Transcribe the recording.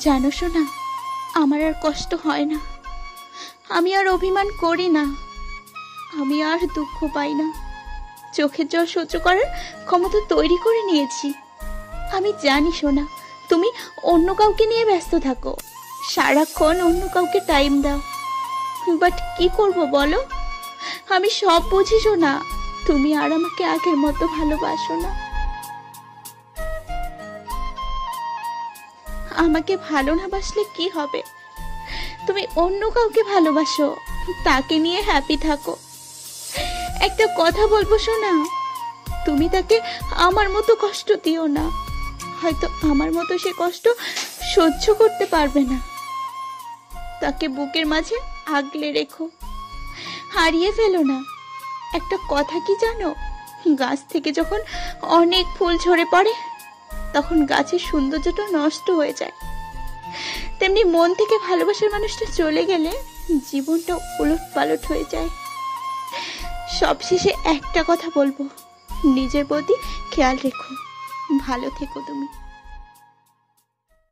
জানো শোনা, আমার আর কষ্ট হয় না, আমি আর অভিমান করি না, আমি আর দুঃখ পাই না। চোখের জল সহ্য করার ক্ষমতা তৈরি করে নিয়েছি। আমি জানি শোনা, তুমি অন্য কাউকে নিয়ে ব্যস্ত থাকো, সারাক্ষণ অন্য কাউকে টাইম দাও, বাট কি করব বলো? আমি সব বুঝি শোনা, তুমি আর আমাকে আগের মতো ভালোবাসো না। আমাকে ভালো না বাসলে কি হবে? তুমি অন্য কাউকে ভালোবাসো, তাকে নিয়ে হ্যাপি থাকো। একটা কথা বলবো শোনা, তুমি তাকে আমার মতো কষ্ট দিও না, হয়তো আমার মতো সে কষ্ট সহ্য করতে পারবে না। তাকে বুকের মাঝে আগলে রেখো, হারিয়ে ফেলো না। একটা কথা কি জানো, গাছ থেকে যখন অনেক ফুল ঝরে পড়ে তখন গাছের সৌন্দর্যটা নষ্ট হয়ে যায়, তেমনি মন থেকে ভালোবাসার মানুষটা চলে গেলে জীবনটা উলটপালট হয়ে যায়। সবশেষে একটা কথা বলবো, নিজের প্রতি খেয়াল রেখো, ভালো থেকো তুমি।